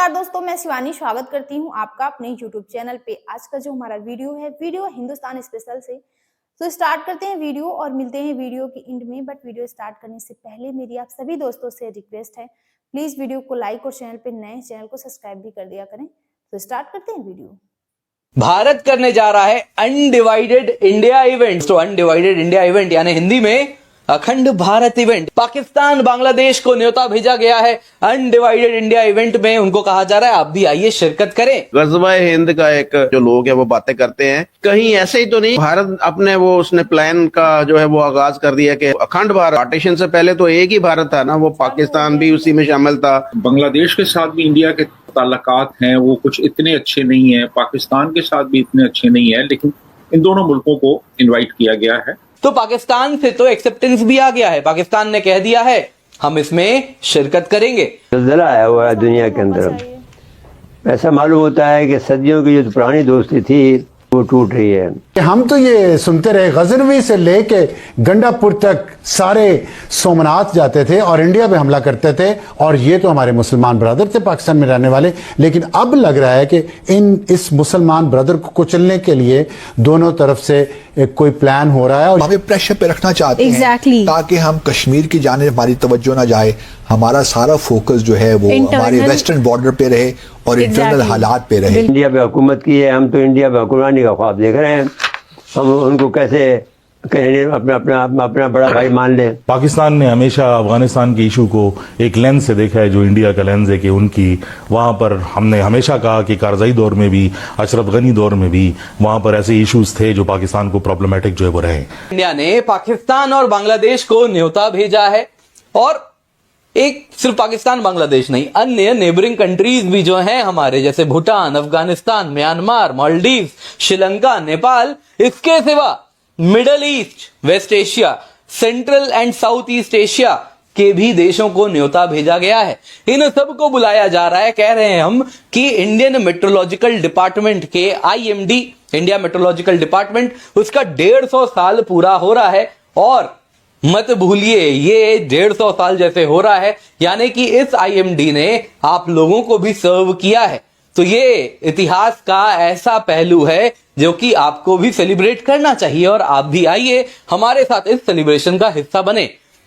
नमस्कार दोस्तों, मैं शिवानी स्वागत करती हूं आपका अपने YouTube चैनल पे। आज का जो हमारा वीडियो है हिंदुस्तान स्पेशल से। तो स्टार्ट करते हैं वीडियो और मिलते हैं वीडियो के एंड में। बट वीडियो स्टार्ट करने से पहले मेरी आप सभी दोस्तों से रिक्वेस्ट है, प्लीज वीडियो को लाइक और चैनल पे नए चैनल को सब्सक्राइब भी कर दिया करें। तो स्टार्ट करते हैं वीडियो। भारत करने जा रहा है अनडिवाइडेड इंडिया इवेंट। तो अनडिवाइडेड इंडिया इवेंट यानी हिंदी में अखंड भारत इवेंट। पाकिस्तान बांग्लादेश को न्योता भेजा गया है अनडिवाइडेड इंडिया इवेंट में। उनको कहा जा रहा है आप भी आइए शिरकत करें। गज़वा हिंद का एक जो लोग है वो बातें करते हैं, कहीं ऐसे ही तो नहीं। भारत अपने वो उसने प्लान का जो है वो आगाज कर दिया कि अखंड भारत। पार्टीशन से पहले तो एक ही भारत था ना, वो पाकिस्तान भी उसी में शामिल था। बांग्लादेश के साथ भी इंडिया के ताल्लुकात हैं वो कुछ इतने अच्छे नहीं है, पाकिस्तान के साथ भी इतने अच्छे नहीं है, लेकिन इन दोनों मुल्कों को इनवाइट किया गया है। तो पाकिस्तान से तो एक्सेप्टेंस भी आ गया है। पाकिस्तान ने कह दिया है हम इसमें शिरकत करेंगे। जल्जला आया हुआ है दुनिया के अंदर। ऐसा मालूम होता है कि सदियों की जो पुरानी दोस्ती थी वो टूट रही है। हम तो ये सुनते रहे, गजनवी से लेके गंडापुर तक सारे सोमनाथ जाते थे और इंडिया पे हमला करते थे, और ये तो हमारे मुसलमान ब्रदर थे पाकिस्तान में रहने वाले। लेकिन अब लग रहा है कि इस मुसलमान ब्रदर को कुचलने के लिए दोनों तरफ से एक कोई प्लान हो रहा है और हमें प्रेशर पे रखना चाहते हैं ताकि हम कश्मीर की जाने हमारी तवज्जो ना जाए। हमारा सारा फोकस जो है वो हमारे वेस्टर्न बॉर्डर पे रहे और इंटरनल हालात पे रहे। इंडिया पे हुकूमत की है, हम तो इंडिया पे हुक्मरानी का ख्वाब देख रहे हैं। हम उनको कैसे अपना बड़ा भाई मान लें। पाकिस्तान ने हमेशा अफगानिस्तान के इशू को एक लेंस से देखा है जो इंडिया का लेंस है कि उनकी वहां पर हमने हमेशा कहा कि कारजाई दौर में भी, अशरफ गनी दौर में भी वहां पर ऐसे इश्यूज थे जो पाकिस्तान को प्रॉब्लमेटिक जो है वो रहे। इंडिया ने पाकिस्तान और बांग्लादेश को न्योता भेजा है, और एक सिर्फ पाकिस्तान बांग्लादेश नहीं, अन्य नेबरिंग कंट्रीज भी जो हैं हमारे, जैसे भूटान, अफगानिस्तान, म्यांमार, मालदीव, श्रीलंका, नेपाल, इसके सिवा middle east, west Asia, central and south east Asia के भी देशों को न्योता भेजा गया है। इन सबको बुलाया जा रहा है। कह रहे हैं हम कि इंडियन मेट्रोलॉजिकल डिपार्टमेंट के IMD, इंडिया मेट्रोलॉजिकल डिपार्टमेंट, उसका 150 साल पूरा हो रहा है। और मत भूलिए ये 150 साल जैसे हो रहा है, यानी कि इस IMD ने आप लोगों को भी सर्व किया है। तो ये इतिहास का ऐसा पहलू है जो कि आपको भी सेलिब्रेट करना चाहिए, और आप भी आइए हमारे साथ इस सेलिब्रेशन का हिस्सा बने।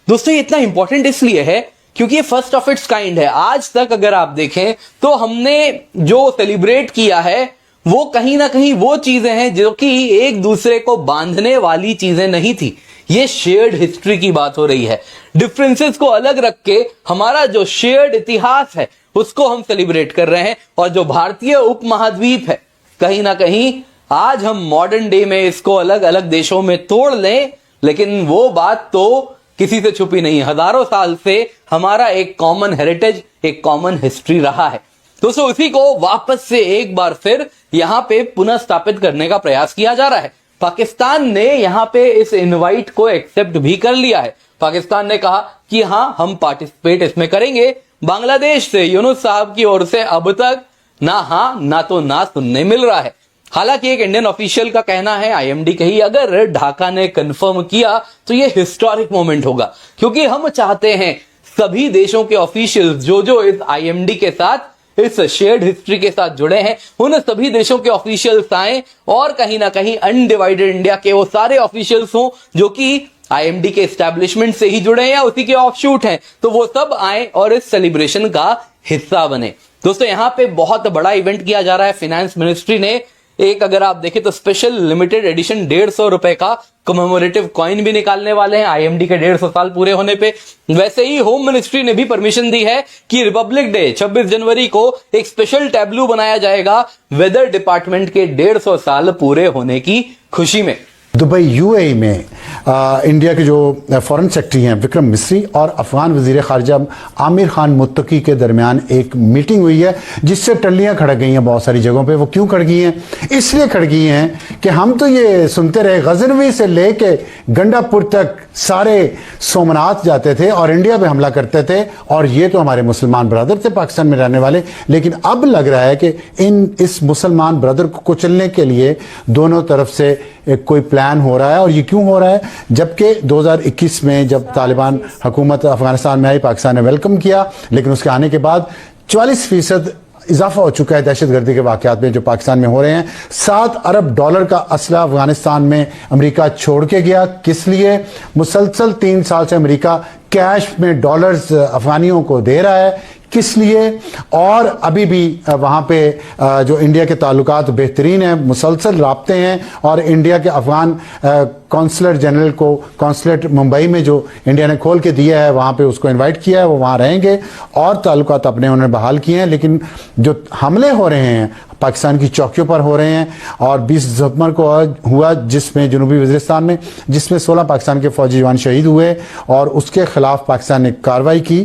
दोस्तों ये इतना इंपॉर्टेंट इसलिए है क्योंकि ये फर्स्ट ऑफ इट्स काइंड है। आज तक अगर आप देखें तो हमने जो सेलिब्रेट किया है वो कहीं ना कहीं वो चीजें हैं जो कि एक दूसरे को बांधने वाली चीजें नहीं थी। ये शेयर्ड हिस्ट्री की बात हो रही है। डिफरेंसेस को अलग रख के हमारा जो शेयर्ड इतिहास है उसको हम सेलिब्रेट कर रहे हैं। और जो भारतीय उपमहाद्वीप है, कहीं ना कहीं आज हम मॉडर्न डे में इसको अलग अलग देशों में तोड़ लें, लेकिन वो बात तो किसी से छुपी नहीं। हजारों साल से हमारा एक कॉमन हेरिटेज, एक कॉमन हिस्ट्री रहा है। दोस्तों इसी को वापस से एक बार फिर यहां पे पुनः स्थापित करने का प्रयास किया जा रहा है। पाकिस्तान ने यहां पे इस इनवाइट को एक्सेप्ट भी कर लिया है। पाकिस्तान ने कहा कि हां हम पार्टिसिपेट इसमें करेंगे। बांग्लादेश से यूनुस साहब की ओर से अब तक ना हां ना तो ना सुनने मिल रहा है। हालांकि एक इंडियन ऑफिशियल का कहना है, IMD कही, अगर ढाका ने कंफर्म किया तो ये हिस्टोरिक मोमेंट होगा, क्योंकि हम चाहते हैं सभी देशों के ऑफिशियल्स जो इस IMD के साथ, इस शेयर्ड हिस्ट्री के साथ जुड़े हैं, उन सभी देशों के ऑफिशियल्स आए और कहीं ना कहीं अनडिवाइडेड इंडिया के वो सारे ऑफिशियल्स हों जो कि IMD के एस्टैब्लिशमेंट से ही जुड़े हैं या उसी के ऑफशूट हैं, तो वो सब आए और इस सेलिब्रेशन का हिस्सा बने। दोस्तों यहां पे बहुत बड़ा इवेंट किया जा रहा है। फाइनेंस मिनिस्ट्री ने एक, अगर आप देखें तो स्पेशल लिमिटेड एडिशन 150 रुपए का कमेमोरेटिव कॉइन भी निकालने वाले हैं IMD के 150 साल पूरे होने पे। वैसे ही होम मिनिस्ट्री ने भी परमिशन दी है कि रिपब्लिक डे 26 जनवरी को एक स्पेशल टैब्लू बनाया जाएगा वेदर डिपार्टमेंट के 150 साल पूरे होने की खुशी में। दुबई UAE में इंडिया के जो फॉरेन सेक्रेटरी हैं विक्रम मिस्री और अफगान वजीर खारजा आमिर खान मुत्तकी के दरमियान एक मीटिंग हुई है, जिससे टल्लियां खड़क गई हैं बहुत सारी जगहों पे। वो क्यों खड़ गई हैं? इसलिए खड़ गई हैं कि हम तो ये सुनते रहे, गजनवी से लेके गंडापुर तक सारे सोमनाथ जाते थे और इंडिया पे हमला करते थे, और ये तो हमारे मुसलमान ब्रदर थे पाकिस्तान में रहने वाले। लेकिन अब लग रहा है कि इस मुसलमान ब्रदर को कुचलने के लिए दोनों तरफ से एक कोई प्लान हो रहा है। और ये क्यों हो रहा है? जबकि 2021 में जब तालिबान हुकूमत अफगानिस्तान में आई, पाकिस्तान ने वेलकम किया, लेकिन उसके आने के बाद 44% इजाफा हो चुका है दहशतगर्दी के वाकयात में जो पाकिस्तान में हो रहे हैं। $7 अरब का असला अफगानिस्तान में अमेरिका छोड़ के गया। किस लिए? मुसलसल 3 साल से अमेरिका कैश में डॉलर्स अफगानियों को दे रहा है। किस लिए? और अभी भी वहाँ पे जो इंडिया के ताल्लुकात बेहतरीन हैं, मुसलसल राब्ते हैं, और इंडिया के अफगान कौंसलर जनरल को कौंसलेट मुंबई में जो इंडिया ने खोल के दिया है वहाँ पे उसको इनवाइट किया है, वो वहाँ रहेंगे और ताल्लुकात अपने उन्होंने बहाल किए हैं। लेकिन जो हमले हो रहे हैं पाकिस्तान की चौकियों पर हो रहे हैं, और 20 दिसंबर को हुआ जिसमें जनूबी वज़ीरिस्तान में जिसमें 16 पाकिस्तान के फौजी जवान शहीद हुए, और उसके खिलाफ पाकिस्तान ने कार्रवाई की,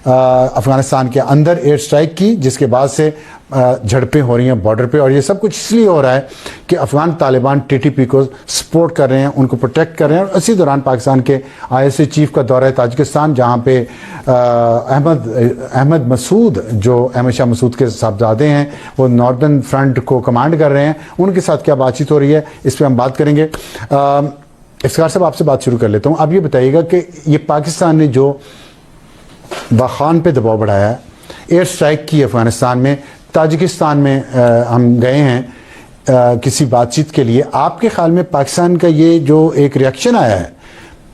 अफगानिस्तान के अंदर एयर स्ट्राइक की, जिसके बाद से झड़पें हो रही हैं बॉर्डर पे। और ये सब कुछ इसलिए हो रहा है कि अफगान तालिबान टीटीपी को सपोर्ट कर रहे हैं, उनको प्रोटेक्ट कर रहे हैं। और इसी दौरान पाकिस्तान के ISA चीफ का दौरा है ताजिकिस्तान, जहाँ पे अहमद मसूद जो अहमद शाह मसूद के साहबजादे हैं वो नॉर्दर्न फ्रंट को कमांड कर रहे हैं, उनके साथ क्या बातचीत हो रही है इस पर हम बात करेंगे। इफ्तिखार साहब आपसे बात शुरू कर लेता हूँ। आप ये बताइएगा कि ये पाकिस्तान ने जो बाखान पे दबाव बढ़ाया है, एयर स्ट्राइक की अफगानिस्तान में, ताजिकिस्तान में हम गए हैं किसी बातचीत के लिए, आपके ख्याल में पाकिस्तान का ये जो एक रिएक्शन आया है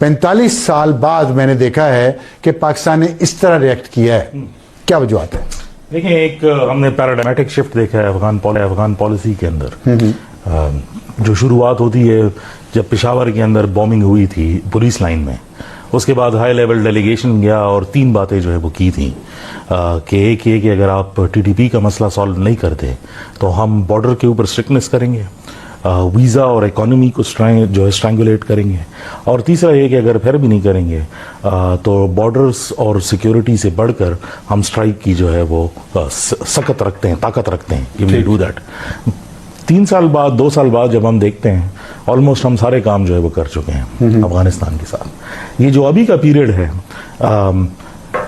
45 साल बाद मैंने देखा है कि पाकिस्तान ने इस तरह रिएक्ट किया है, क्या वजूहत है? देखिए, एक हमने पैराडाइमेटिक शिफ्ट देखा है अफगान पॉलिसी के अंदर। जो शुरुआत होती है जब पेशावर के अंदर बॉम्बिंग हुई थी पुलिस लाइन में, उसके बाद हाई लेवल डेलीगेशन गया और 3 बातें जो है वो की थी कि एक ये कि अगर आप टीटीपी का मसला सॉल्व नहीं करते तो हम बॉर्डर के ऊपर स्ट्रिक्टनेस करेंगे, वीज़ा और इकोनॉमी को जो है स्ट्रैंगुलेट करेंगे, और तीसरा ये कि अगर फिर भी नहीं करेंगे तो बॉर्डर्स और सिक्योरिटी से बढ़कर हम स्ट्राइक की जो है वो ताकत रखते हैं कि वी डू दैट। 3 साल बाद 2 साल बाद जब हम देखते हैं ऑलमोस्ट हम सारे काम जो है वो कर चुके हैं अफगानिस्तान के साथ। ये जो अभी का पीरियड है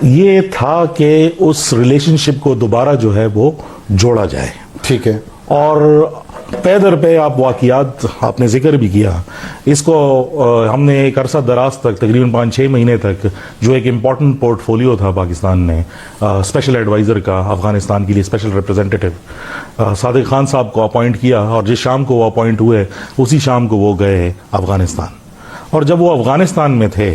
ये था कि उस रिलेशनशिप को दोबारा जो है वो जोड़ा जाए। ठीक है। और पे दर पे आप वाक़ियात आपने जिक्र भी किया, इसको हमने एक अरसा दराज तक तकरीबन 5-6 महीने तक जो एक इम्पॉर्टेंट पोर्टफोलियो था पाकिस्तान ने स्पेशल एडवाइज़र का अफगानिस्तान के लिए स्पेशल रिप्रेजेंटेटिव सादिक खान साहब को अपॉइंट किया, और जिस शाम को वो अपॉइंट हुए उसी शाम को वो गए अफगानिस्तान। और जब वो अफगानिस्तान में थे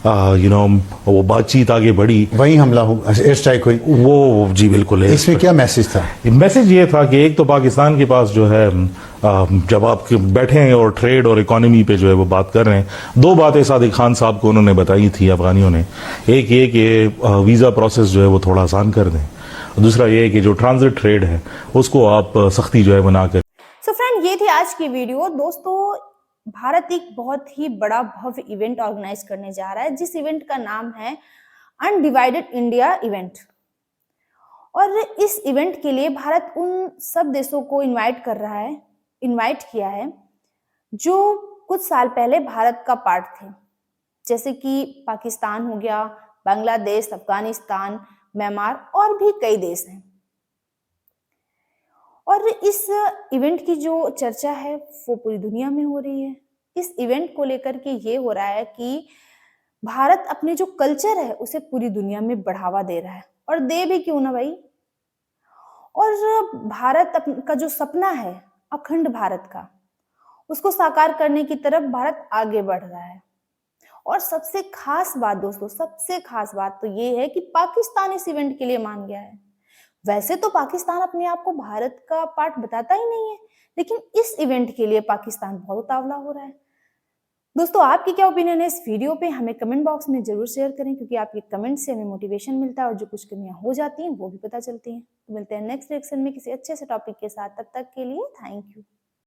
वो बातचीत आगे बढ़ी, वहीं हमला हुआ, एयर स्ट्राइक हुई, वो जी बिल्कुल है। इसमें क्या मैसेज था? मैसेज ये था कि एक तो पाकिस्तान के पास जो है जब आप बैठे हैं और ट्रेड और इकोनॉमी पे जो है वो बात कर रहे हैं, 2 बातें सादिक खान साहब को उन्होंने बताई थी अफगानियों ने। एक ये कि वीज़ा प्रोसेस जो है वो थोड़ा आसान कर दें, दूसरा ये कि जो ट्रांजिट ट्रेड है उसको आप सख्ती जो है बना कर। सो फ्रेंड, ये थी आज की वीडियो। दोस्तों, भारत एक बहुत ही बड़ा भव्य इवेंट ऑर्गेनाइज करने जा रहा है, जिस इवेंट का नाम है अनडिवाइडेड इंडिया इवेंट। और इस इवेंट के लिए भारत उन सब देशों को इनवाइट किया है जो कुछ साल पहले भारत का पार्ट थे, जैसे कि पाकिस्तान हो गया, बांग्लादेश, अफगानिस्तान, म्यांमार और भी कई देश हैं। और इस इवेंट की जो चर्चा है वो पूरी दुनिया में हो रही है। इस इवेंट को लेकर के ये हो रहा है कि भारत अपने जो कल्चर है उसे पूरी दुनिया में बढ़ावा दे रहा है, और दे भी क्यों ना भाई। और भारत का जो सपना है अखंड भारत का, उसको साकार करने की तरफ भारत आगे बढ़ रहा है। और सबसे खास बात दोस्तों, सबसे खास बात तो ये है कि पाकिस्तान इस इवेंट के लिए मान गया है। वैसे तो पाकिस्तान अपने आप को भारत का पार्ट बताता ही नहीं है, लेकिन इस इवेंट के लिए पाकिस्तान बहुत उतावला हो रहा है। दोस्तों, आपकी क्या ओपिनियन है इस वीडियो पे, हमें कमेंट बॉक्स में जरूर शेयर करें, क्योंकि आपके कमेंट से हमें मोटिवेशन मिलता है और जो कुछ कमियां हो जाती हैं वो भी पता चलती हैं। तो मिलते हैं नेक्स्ट रिएक्शन में किसी अच्छे से टॉपिक के साथ। तब तक के लिए थैंक यू।